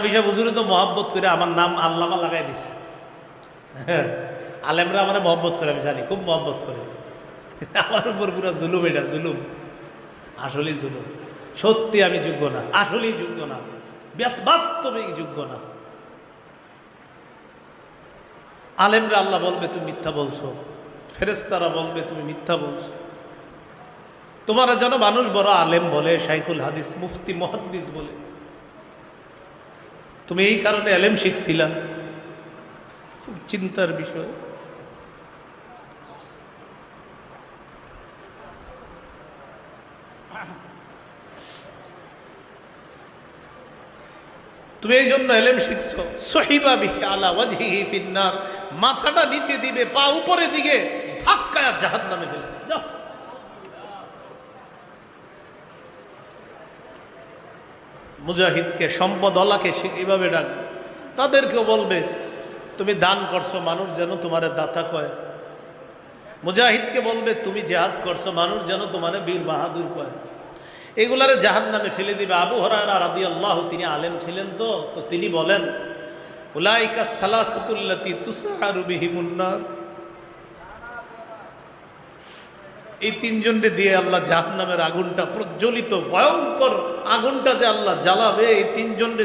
বিশা হুজুরে তো মহব্বত করে আমার নাম আল্লামা লাগাই দিছে। আলেমরা আমার মহব্বত করে, আমি জানি খুব মহব্বত করে। আমার উপর পুরো জুলুম, এটা জুলুম, আসলেই জুলুম। সত্যি আমি যোগ্য না, আসলেই যোগ্য না, বাস্তবিক যোগ্য না। আলেমরা আল্লাহ বলবে তুমি মিথ্যা বলছো, ফেরেশতারা বলবে তুমি মিথ্যা বলছো। তোমারা যেন মানুষ বড় আলেম বলে, শাইখুল হাদিস, মুফতি, মুহাদ্দিস বলে। তুমি এই কারণে এলেম শিখছিলা, খুব চিন্তার বিষয়। তুমি এই জন্য এলেম শিখছো। সহিবা বিহি আলা ওয়াজহিহি ফিন্নার, মাথাটা নিচে দিবে, পা উপরে দিকে ধাক্কায় জাহান্নামে ফেলে যাও। মুজাহিদকে, সম্পদওয়ালাকে এইভাবে ডাকবে। তাদেরকেও বলবে তুমি দান করছো, মানুষ যেন তোমার দাতা কয়। মুজাহিদকে বলবে তুমি জিহাদ করছো, মানুষ যেন তোমার বীর বাহাদুর কয়। এগুলারে জাহান্নামে ফেলে দিবে। আবু হুরায়রা রাদিয়াল্লাহু, তিনি আলেম ছিলেন, তো তিনি বলেন উলাইকা সালাসাতুল্লাতি তুসআরু বিহিমুন নার, এই তিনজনকে দিয়ে আল্লাহ জাহান্নামের আগুনটা, প্রজ্বলিত ভয়ঙ্কর আগুনটা যে আল্লাহ জ্বালাবে, এই তিনজনকে